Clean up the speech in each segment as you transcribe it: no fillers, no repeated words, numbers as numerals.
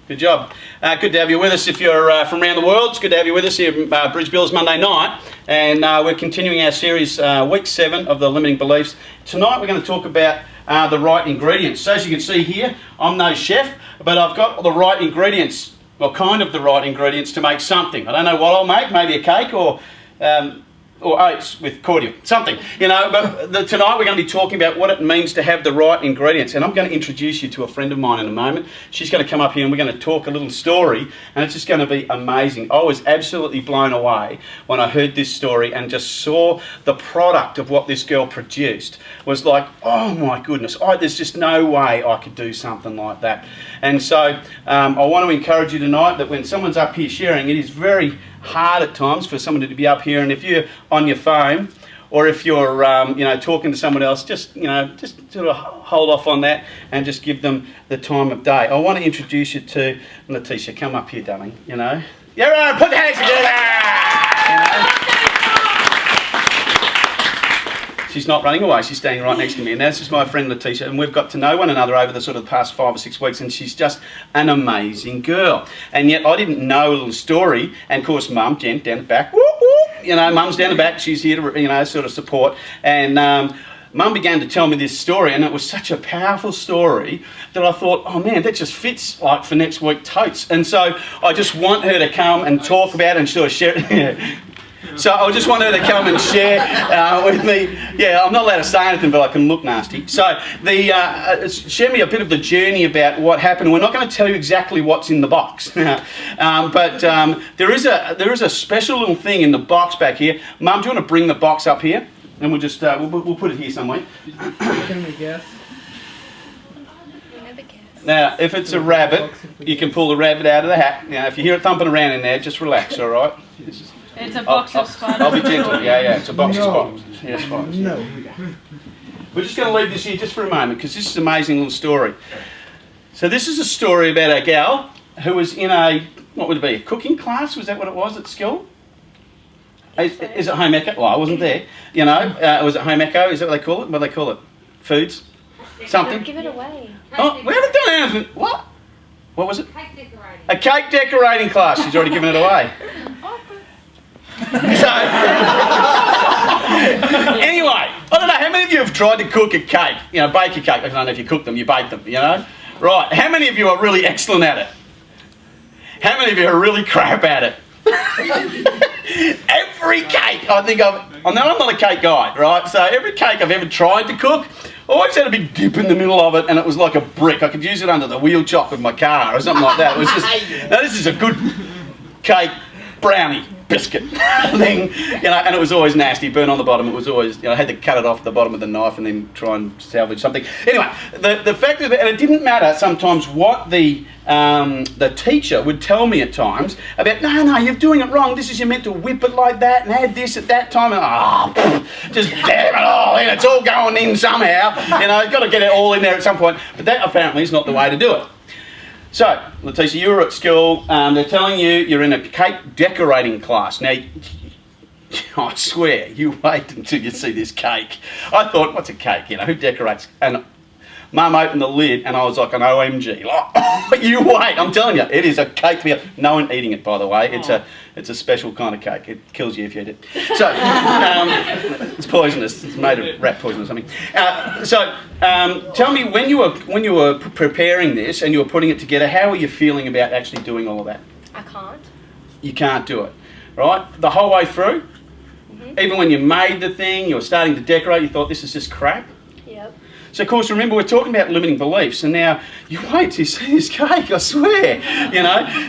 Good job. Good to have you with us if you're from around the world. It's good to have you with us here at Bridge Bills Monday night. And we're continuing our series, week 7 of the Limiting Beliefs. Tonight we're going to talk about the right ingredients. So as you can see here, I'm no chef, but I've got the right ingredients, well, kind of the right ingredients to make something. I don't know what I'll make, maybe a cake or oats with cordial, something, you know. But tonight we're going to be talking about what it means to have the right ingredients. And I'm going to introduce you to a friend of mine in a moment. She's going to come up here and we're going to talk a little story, and it's just going to be amazing. I was absolutely blown away when I heard this story and just saw the product of what this girl produced. It was like, oh my goodness, there's just no way I could do something like that. And so I want to encourage you tonight that when someone's up here sharing, it is very hard at times for someone to be up here, and if you're on your phone or if you're talking to someone else, just sort of hold off on that and just give them the time of day. I want to introduce you to Letitia. Come up here, darling. Put your hands together. She's not running away, she's standing right next to me, and this is my friend Letitia, and we've got to know one another over the sort of past 5 or 6 weeks, and she's just an amazing girl. And yet I didn't know a little story, and of course Mum, Jen, down the back, Mum's down the back, she's here to sort of support, and Mum began to tell me this story, and it was such a powerful story that I thought, oh man, that just fits like for next week totes. And so I just want her to come and talk about it and sort of share it. So I just want her to come and share with me. Yeah, I'm not allowed to say anything, but I can look nasty. So share me a bit of the journey about what happened. We're not going to tell you exactly what's in the box, but there is a special little thing in the box back here. Mum, do you want to bring the box up here? And we'll just we'll put it here somewhere. Can we guess? Now, if it's a rabbit, you can pull the rabbit out of the hat. Now, if you hear it thumping around in there, just relax, all right? It's a box of spiders. I'll be gentle. Yeah, it's a box of spiders. Yeah, spiders. No. We're just going to leave this here just for a moment because this is an amazing little story. So this is a story about a gal who was in what would it be, a cooking class? Was that what it was at school? Is it home eco? Well, I wasn't there. Was it home eco? Is that what they call it? What do they call it? Foods? Something? Give it away. Oh, we haven't done anything. What? What was it? Cake decorating. A cake decorating class. She's already given it away. So, anyway, I don't know, how many of you have tried to cook a cake? Bake a cake. I don't know if you cook them, you bake them, Right, how many of you are really excellent at it? How many of you are really crap at it? Every cake, I'm not a cake guy, right? So every cake I've ever tried to cook, I always had a big dip in the middle of it, and it was like a brick. I could use it under the wheel chock of my car or something like that. It was just, this is a good cake brownie biscuit thing, and it was always nasty, burn on the bottom. It was always, I had to cut it off the bottom of the knife and then try and salvage something. Anyway, the fact of it, and it didn't matter sometimes what the teacher would tell me at times about, no, you're doing it wrong. You're meant to whip it like that and add this at that time, and just damn it all in. It's all going in somehow. You've got to get it all in there at some point. But that apparently is not the way to do it. So, Letitia, you were at school, they're telling you you're in a cake decorating class. Now, I swear, you wait until you see this cake. I thought, what's a cake? Who decorates? And Mum opened the lid and I was like an OMG. You wait, I'm telling you, it is a cake. No one eating it, by the way. It's a special kind of cake. It kills you if you eat it. So, it's poisonous. It's made of rat poison or something. Tell me, when you were preparing this and you were putting it together, how were you feeling about actually doing all of that? I can't. You can't do it, right? The whole way through? Mm-hmm. Even when you made the thing, you were starting to decorate, you thought, this is just crap? Yep. So, of course, remember, we're talking about limiting beliefs, and now you wait till you see this cake, I swear.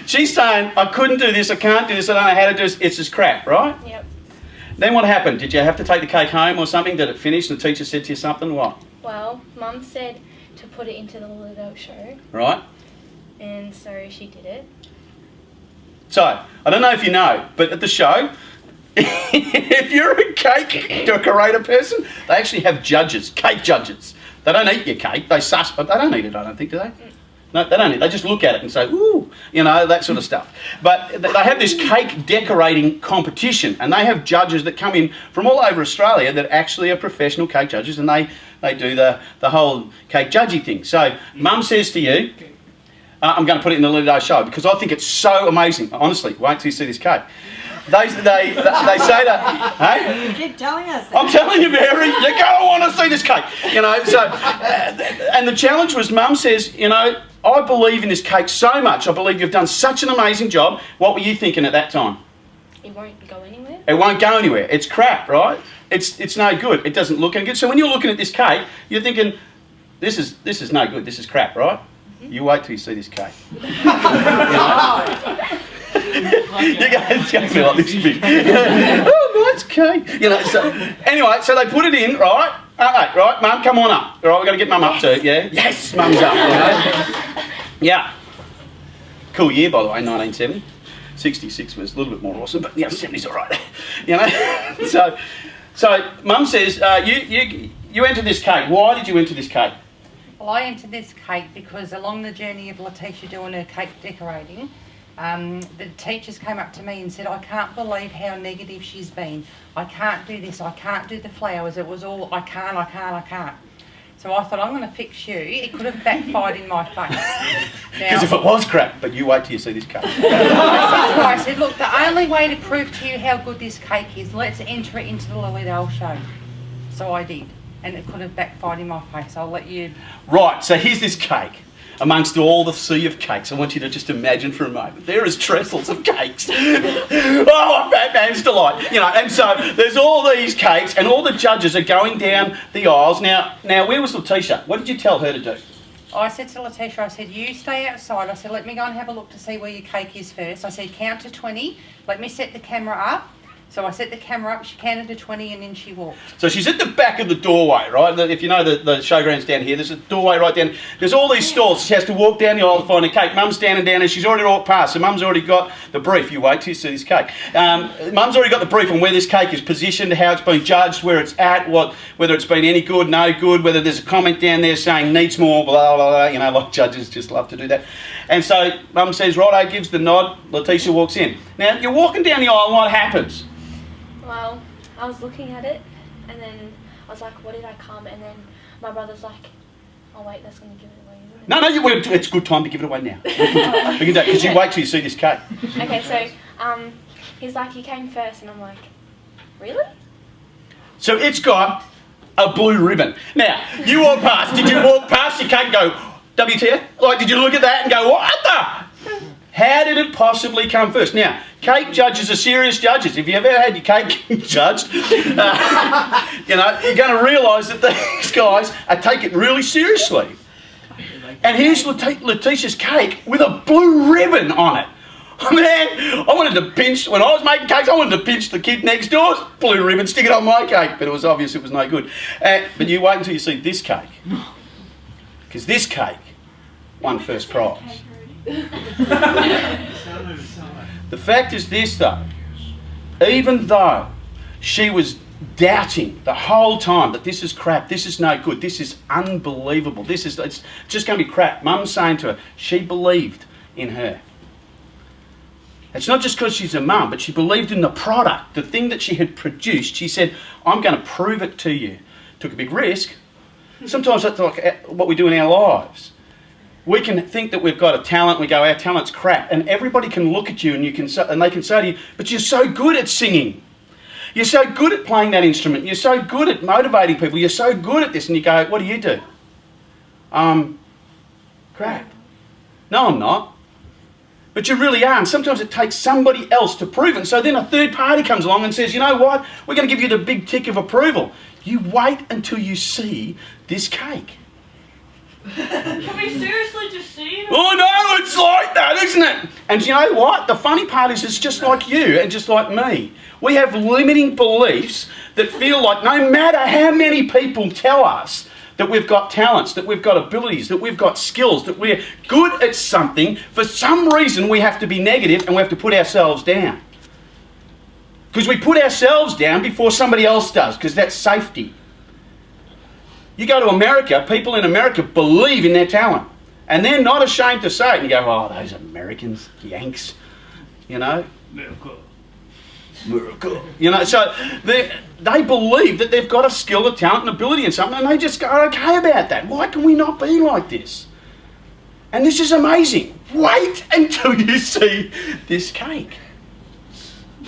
She's saying, I couldn't do this, I can't do this, I don't know how to do this, it's just crap, right? Yep. Then what happened? Did you have to take the cake home or something? Did it finish? The teacher said to you something? What? Well, Mum said to put it into the little adult show. Right. And so she did it. So, I don't know if you know, but at the show, if you're a cake decorator person, they actually have judges, cake judges. They don't eat your cake, they don't eat it, I don't think, do they? No, they don't eat it. They just look at it and say, ooh, that sort of stuff. But they have this cake decorating competition, and they have judges that come in from all over Australia that actually are professional cake judges, and they do the whole cake judgy thing. So Mum says to you, I'm going to put it in the Lido show because I think it's so amazing. Honestly, wait till you see this cake. They say that, hey? You keep telling us that. I'm telling you, Mary, you're going to want to see this cake. You know, so, and the challenge was, Mum says, you know, I believe in this cake so much. I believe you've done such an amazing job. What were you thinking at that time? It won't go anywhere. It won't go anywhere. It's crap, right? It's no good. It doesn't look any good. So when you're looking at this cake, you're thinking, this is no good. This is crap, right? You wait till you see this cake. It's going to be like this big. Oh, nice cake. You know. So anyway, so they put it in, right? Okay, right, Mum, come on up. All right, we've got to get Mum up too. Yeah. Yes, Mum's up. You know? Yeah. Cool year, by the way, 1970. 66 was a little bit more awesome, but yeah, 70's all right. You know. So Mum says, you entered this cake. Why did you enter this cake? Well, I entered this cake because along the journey of Letitia doing her cake decorating, the teachers came up to me and said, I can't believe how negative she's been. I can't do this, I can't do the flowers. It was all, I can't. So I thought, I'm going to fix you. It could have backfired in my face. Because if it was crap, but you wait till you see this cake. I said, look, the only way to prove to you how good this cake is, let's enter it into the Lily Dale show. So I did. And it could have backfired in my face. I'll let you... Right, so here's this cake. Amongst all the sea of cakes, I want you to just imagine for a moment, there is trestles of cakes. Oh, Batman's delight. You know, and so there's all these cakes and all the judges are going down the aisles. Now, where was Letitia? What did you tell her to do? I said to Letitia, I said, you stay outside. I said, let me go and have a look to see where your cake is first. I said, count to 20. Let me set the camera up. So I set the camera up, she counted to 20 and then she walked. So she's at the back of the doorway, right? If you know the showground's down here, there's a doorway right down. There's all these stalls. She has to walk down the aisle to find a cake. Mum's standing down and she's already walked past. So Mum's already got the brief. You wait till you see this cake. Mum's already got the brief on where this cake is positioned, how it's been judged, where it's at, whether it's been any good, no good, whether there's a comment down there saying needs more, blah, blah, blah. You know, like judges just love to do that. And so Mum says, righto, gives the nod. Letitia walks in. Now, you're walking down the aisle and what happens? Well, I was looking at it, and then I was like, what did I come? And then my brother's like, oh wait, that's going to give it away, isn't it? No, it's a good time to give it away now. We can do it, because you wait till you see this cake. Okay, so he's like, you came first, and I'm like, really? So it's got a blue ribbon. Now, you walk past. Did you walk past your cake and go, WTF? Like, did you look at that and go, what the? How did it possibly come first? Now, cake judges are serious judges. If you ever had your cake judged, you know, you're going to realise that these guys take it really seriously. And here's Letitia's cake with a blue ribbon on it. Man, I wanted to pinch, when I was making cakes, I wanted to pinch the kid next door's blue ribbon, stick it on my cake, but it was obvious it was no good. But you wait until you see this cake, because this cake won first prize. The fact is this though, even though she was doubting the whole time that this is crap, this is no good, this is unbelievable, it's just going to be crap, Mum's saying to her, she believed in her. It's not just because she's a mum, but she believed in the product, the thing that she had produced. She said, I'm going to prove it to you. Took a big risk. Sometimes that's like what we do in our lives. We can think that we've got a talent, we go, our talent's crap, and everybody can look at you and they can say to you, but you're so good at singing. You're so good at playing that instrument. You're so good at motivating people. You're so good at this. And you go, what do? Crap. No, I'm not. But you really are. And sometimes it takes somebody else to prove it. And so then a third party comes along and says, you know what? We're going to give you the big tick of approval. You wait until you see this cake. Can we seriously just see it? Oh no, it's like that, isn't it? And you know what? The funny part is it's just like you and just like me. We have limiting beliefs that feel like no matter how many people tell us that we've got talents, that we've got abilities, that we've got skills, that we're good at something, for some reason we have to be negative and we have to put ourselves down. Because we put ourselves down before somebody else does, because that's safety. You go to America, people in America believe in their talent. And they're not ashamed to say it. And you go, oh, those Americans, Yanks, you know. Miracle. You know, so they believe that they've got a skill, a talent, and ability in something, and they just go okay about that. Why can we not be like this? And this is amazing. Wait until you see this cake.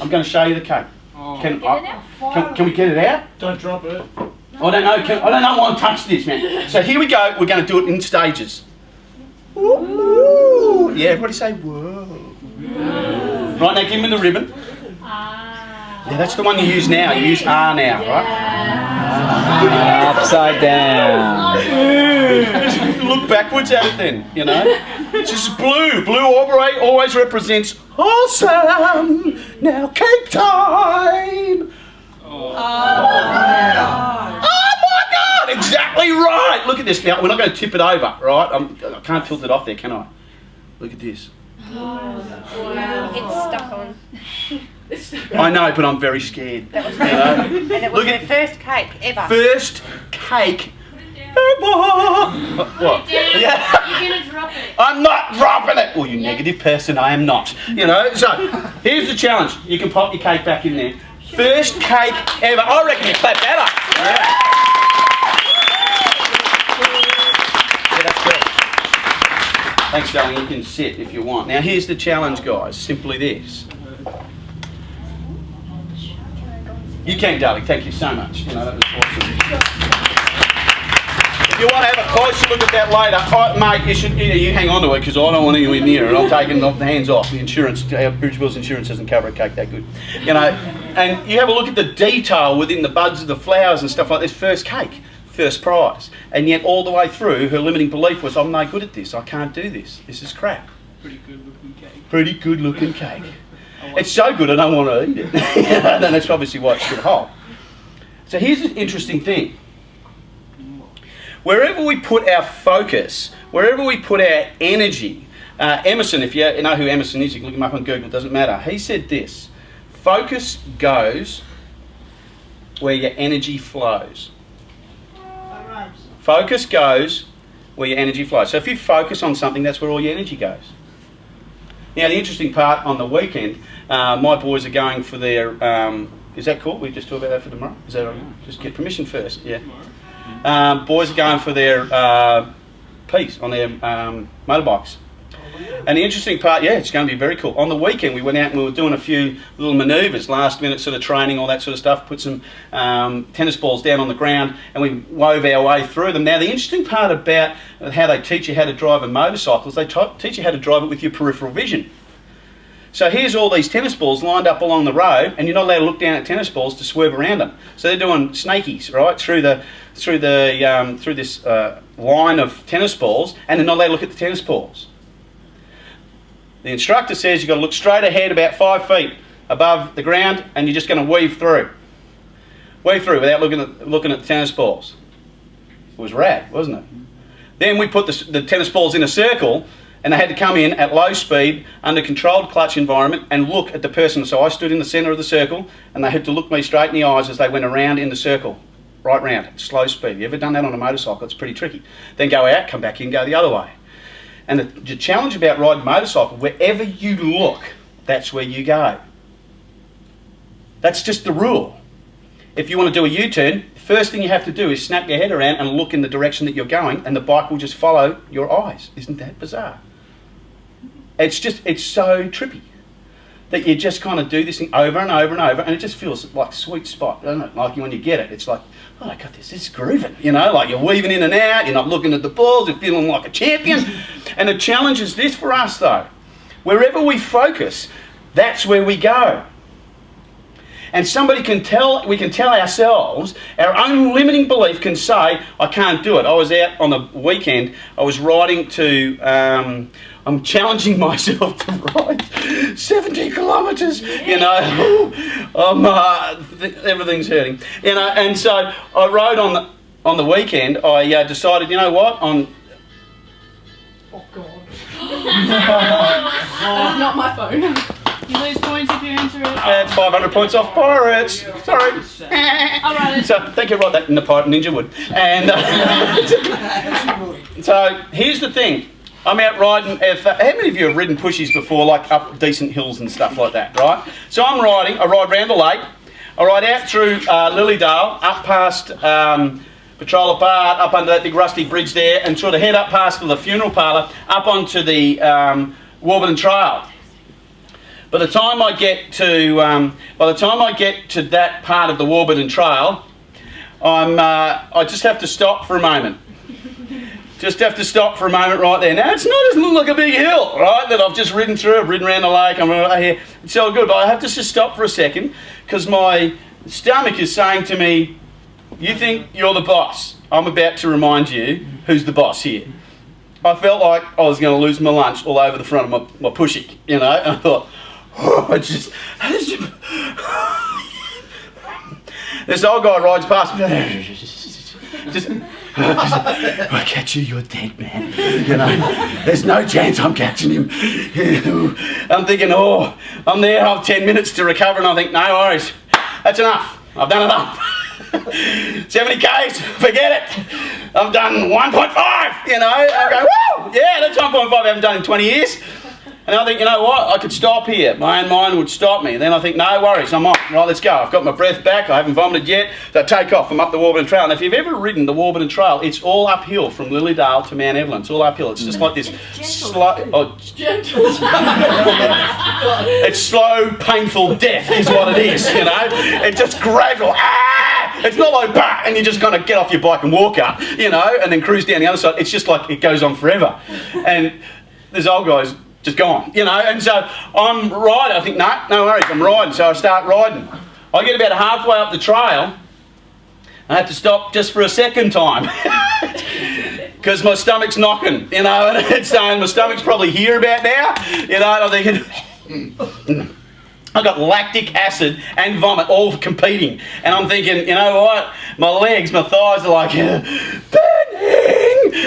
I'm going to show you the cake. Can we get it out? Don't drop it. I don't know. I don't want to touch this, man. So here we go. We're going to do it in stages. Woo. Yeah, everybody say whoa. Right, now give me the ribbon. Yeah, that's the one you use now. You use R now, right? Upside down. Look backwards at it then, you know. It's just blue. Blue always represents awesome. Now cake time. Oh my God! Exactly right. Look at this. Now we're not going to tip it over, right? I can't tilt it off there, can I? Look at this. It's stuck on. I know, but I'm very scared. That was You know? And it was Look the at first cake ever. first cake ever. What? Dad, Yeah. you're gonna drop it. I'm not dropping it. Well, you negative person, I am not. You know, so here's the challenge. You can pop your cake back in there. First cake ever. I reckon you clap that up. Yeah, that's good. Thanks, darling. You can sit if you want. Now, here's the challenge, guys. Simply this. You can, darling. Thank you so much. You know, that was awesome. If you want to have a closer look at that later, mate, you hang on to it because I don't want anywhere near it. I'm taking the hands off. The insurance, Bridgewell's insurance doesn't cover a cake that good. You know, and you have a look at the detail within the buds of the flowers and stuff like this. First cake, first prize. And yet all the way through, her limiting belief was, I'm no good at this. I can't do this. This is crap. Pretty good looking cake. Pretty good looking cake. It's so good I don't want to eat it. And that's obviously why it's still whole. So here's the interesting thing. Wherever we put our focus, wherever we put our energy, Emerson, if you know who Emerson is, you can look him up on Google, it doesn't matter. He said this, focus goes where your energy flows. Focus goes where your energy flows. So if you focus on something, that's where all your energy goes. Now the interesting part on the weekend, my boys are going for their, is that cool? We just talk about that for tomorrow? Is that all right? Just get permission first, yeah. Boys are going for their piece on their motorbikes. And the interesting part, yeah, it's going to be very cool. On the weekend, we went out and we were doing a few little manoeuvres, last minute sort of training, all that sort of stuff, put some tennis balls down on the ground and we wove our way through them. Now, the interesting part about how they teach you how to drive a motorcycle is they teach you how to drive it with your peripheral vision. So here's all these tennis balls lined up along the road, and you're not allowed to look down at tennis balls to swerve around them. So they're doing snakies, right, through this line of tennis balls, and they're not allowed to look at the tennis balls. The instructor says you've got to look straight ahead about 5 feet above the ground, and you're just going to weave through without looking at the tennis balls. It was rad, wasn't it? Then we put the tennis balls in a circle, and they had to come in at low speed under controlled clutch environment and look at the person. So I stood in the centre of the circle and they had to look me straight in the eyes as they went around in the circle, right round, at slow speed. You ever done that on a motorcycle? It's pretty tricky. Then go out, come back in, go the other way. And the challenge about riding a motorcycle, wherever you look, that's where you go. That's just the rule. If you want to do a U-turn, the first thing you have to do is snap your head around and look in the direction that you're going, and the bike will just follow your eyes. Isn't that bizarre? It's so trippy that you just kind of do this thing over and over and over, and it just feels like a sweet spot, doesn't it? Like when you get it, it's like, oh, I got this is grooving, you know, like you're weaving in and out, you're not looking at the balls, you're feeling like a champion. And the challenge is this for us though, wherever we focus, that's where we go. And we can tell ourselves, our own limiting belief can say, I can't do it. I was out on the weekend, I was riding to, I'm challenging myself to ride 70 kilometres, you know, everything's hurting, you know, and so I rode on the weekend, I decided, you know what, Oh God. That's not my phone. You lose points if you answer it. That's 500 points off Pirates. Sorry. All right. So thank you, write that in the Pirate Ninja would. And so here's the thing. I'm out riding. How many of you have ridden pushies before, like up decent hills and stuff like that, right? So I'm riding. I ride round the lake. I ride out through Lilydale, up past patrol apart, up under that big rusty bridge there, and sort of head up past the funeral parlour, up onto the Warburton Trail. By the time I get to that part of the Warburton Trail, I just have to stop for a moment. Just have to stop for a moment right there. Now, it's not like a big hill, right, that I've just ridden through. I've ridden around the lake, I'm right here. It's all good, but I have to just stop for a second because my stomach is saying to me, you think you're the boss. I'm about to remind you who's the boss here. I felt like I was going to lose my lunch all over the front of my pushy, you know, and I thought, this old guy rides past me. Just I catch you, you're dead, man. You know, there's no chance I'm catching him. I'm thinking, oh, I'm there, I have 10 minutes to recover, and I think, no worries, that's enough. I've done enough. 70 Ks, forget it. I've done 1.5, you know. I go, woo, yeah, that's 1.5 I haven't done in 20 years. And I think, you know what, I could stop here. My own mind would stop me. And then I think, no worries, I'm on. Right, let's go. I've got my breath back. I haven't vomited yet. So I take off. I'm up the Warburton Trail. And if you've ever ridden the Warburton Trail, it's all uphill from Lilydale to Mount Evelyn. It's all uphill. It's just like this slow... it's slow, painful death is what it is, you know. It's just gradual. It's not like bah, and you just kind of get off your bike and walk up, you know, and then cruise down the other side. It's just like it goes on forever. And there's old guys just gone, you know, and so I'm riding. I think, no worries, I'm riding. So I start riding. I get about halfway up the trail. I have to stop just for a second time because my stomach's knocking, you know, and it's saying my stomach's probably here about now, you know, and I'm thinking, I've got lactic acid and vomit all competing, and I'm thinking, you know what, my legs, my thighs are like, burning,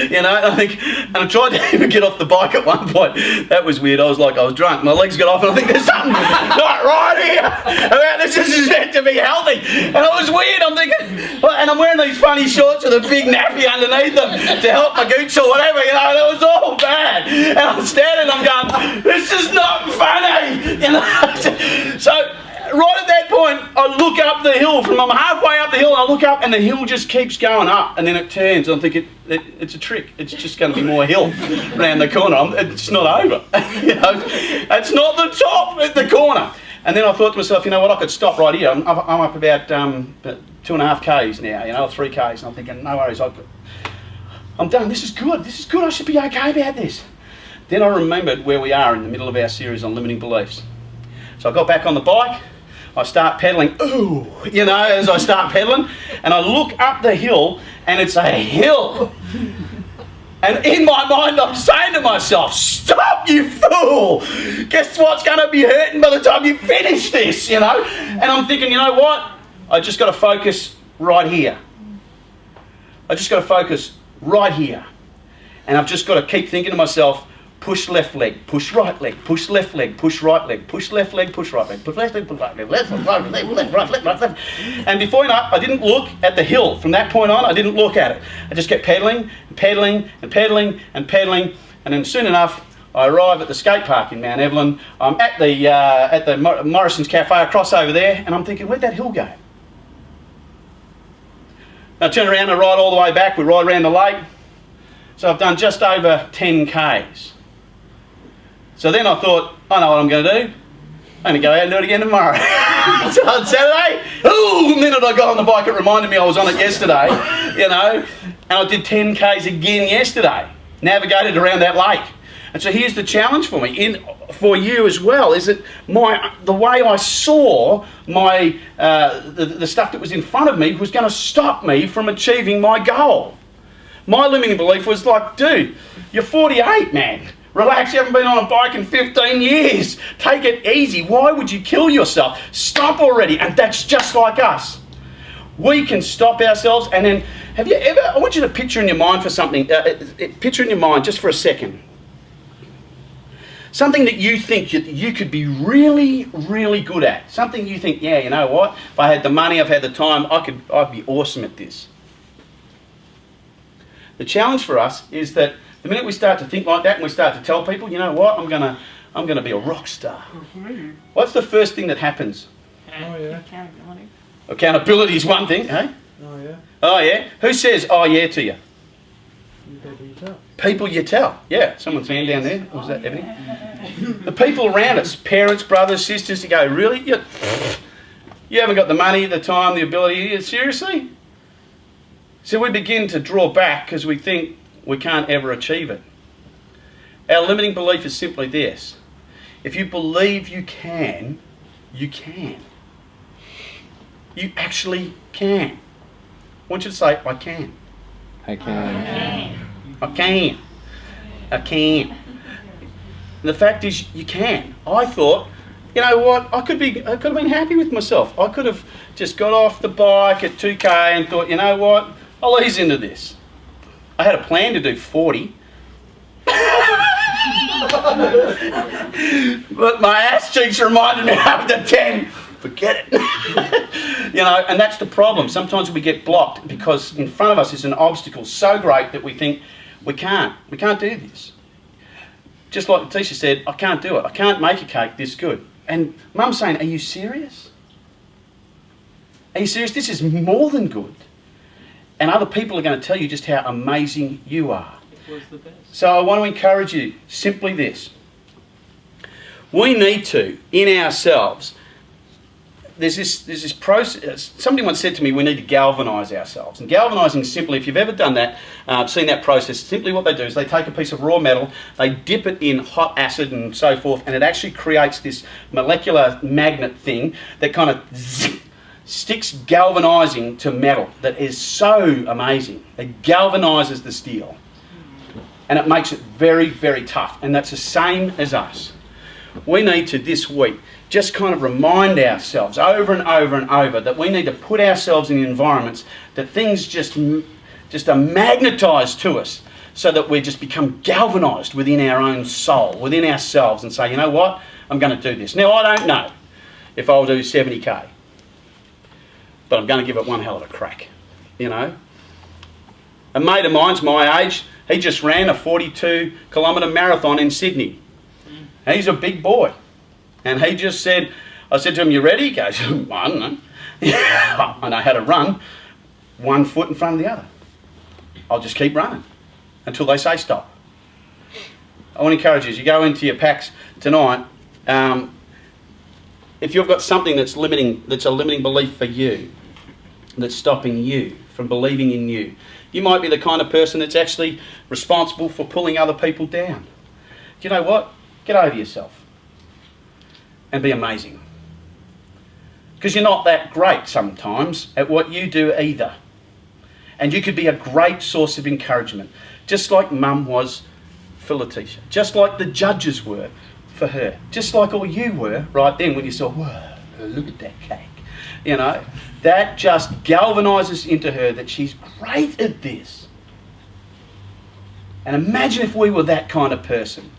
you know, and I think, and I tried to even get off the bike at one point. That was weird. I was drunk. My legs got off, and I think there's something not right here about this. This is meant to be healthy, and it was weird. I'm thinking, well, and I'm wearing these funny shorts with a big nappy underneath them to help my gooch or whatever, you know. That was all bad, and I'm standing, I'm going, this is not funny, you know. So right at that point, I look up the hill. I'm halfway up the hill, and I look up, and the hill just keeps going up, and then it turns. I'm thinking, it's a trick. It's just going to be more hill around the corner. It's not over. You know, it's not the top at the corner. And then I thought to myself, you know what? I could stop right here. I'm up about 2.5 Ks now, you know, 3 Ks, and I'm thinking, no worries. I'm done. This is good. This is good. I should be okay about this. Then I remembered where we are in the middle of our series on limiting beliefs. So I got back on the bike, I start pedalling, ooh, you know, as I start pedaling, and I look up the hill, and it's a hill. And in my mind, I'm saying to myself, stop, you fool! Guess what's going to be hurting by the time you finish this, you know? And I'm thinking, you know what? I just got to focus right here. I just got to focus right here. And I've just got to keep thinking to myself, push left leg, push right leg, push left leg, push right leg, push left leg, push right leg, push left leg, push right leg, left, right, left. And before you know it, I didn't look at the hill. From that point on, I didn't look at it. I just kept pedaling, pedaling, and pedaling, and pedaling. And then soon enough, I arrive at the skate park in Mount Evelyn. I'm at the Morrison's Cafe across over there, and I'm thinking, where'd that hill go? I turn around and ride all the way back. We ride around the lake. So I've done just over 10 Ks. So then I thought, I know what I'm going to do. I'm going to go out and do it again tomorrow. So on Saturday, the minute I got on the bike, it reminded me I was on it yesterday, you know, and I did 10 Ks again yesterday, navigated around that lake. And so here's the challenge for me, for you as well, is that the way I saw my the stuff that was in front of me was going to stop me from achieving my goal. My limiting belief was like, dude, you're 48, man. Relax, you haven't been on a bike in 15 years. Take it easy. Why would you kill yourself? Stop already. And that's just like us. We can stop ourselves. And then, have you ever, I want you to picture in your mind for something, picture in your mind just for a second. Something that you think you could be really, really good at. Something you think, yeah, you know what? If I had the money, I've had the time, I'd be awesome at this. The challenge for us is that the minute we start to think like that and we start to tell people, you know what, I'm gonna be a rock star. What's the first thing that happens? Oh yeah. Accountability. Accountability is one thing, eh? Oh yeah. Oh yeah? Who says oh yeah to you? You people you tell. People you tell. Yeah, someone's hand down there. Was that Ebony? The people around us, parents, brothers, sisters, you go, really? You haven't got the money, the time, the ability. Seriously? So we begin to draw back because we think we can't ever achieve it. Our limiting belief is simply this. If you believe you can, you can. You actually can. I want you to say, I can. I can. I can. I can. And the fact is, you can. I thought, you know what? I could have been happy with myself. I could have just got off the bike at 2K and thought, you know what? I'll ease into this. I had a plan to do 40. But my ass cheeks reminded me after 10. Forget it. You know, and that's the problem. Sometimes we get blocked because in front of us is an obstacle so great that we think we can't do this. Just like the teacher said, I can't do it. I can't make a cake this good. And Mum's saying, are you serious? Are you serious? This is more than good. And other people are going to tell you just how amazing you are. It was the best. So I want to encourage you, simply this. We need to, in ourselves, there's this process. Somebody once said to me, we need to galvanise ourselves. And galvanising simply, if you've ever done that, seen that process, simply what they do is they take a piece of raw metal, they dip it in hot acid and so forth, and it actually creates this molecular magnet thing that kind of sticks galvanising to metal that is so amazing. It galvanises the steel. And it makes it very, very tough. And that's the same as us. We need to, this week, just kind of remind ourselves over and over and over that we need to put ourselves in environments that things just are magnetised to us so that we just become galvanised within our own soul, within ourselves, and say, you know what, I'm going to do this. Now, I don't know if I'll do 70k, but I'm going to give it one hell of a crack, you know. A mate of mine's my age, he just ran a 42-kilometre marathon in Sydney. He's a big boy. And he just said, I said to him, you ready? He goes, I don't know. I know how to run 1 foot in front of the other. I'll just keep running until they say stop. I want to encourage you, as you go into your packs tonight, if you've got something that's a limiting belief for you, that's stopping you from believing in you, you might be the kind of person that's actually responsible for pulling other people down. Do you know what? Get over yourself and be amazing. Because you're not that great sometimes at what you do either. And you could be a great source of encouragement, just like Mum was for Letitia, just like the judges were for her, just like all you were right then when you saw, whoa, look at that cake. You know, that just galvanises into her that she's great at this. And imagine if we were that kind of person.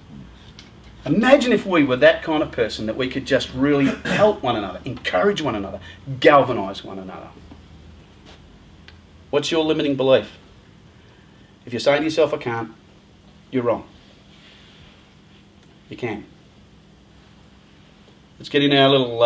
Imagine if we were that kind of person that we could just really help one another, encourage one another, galvanise one another. What's your limiting belief? If you're saying to yourself, I can't, you're wrong. You can. Let's get in our little...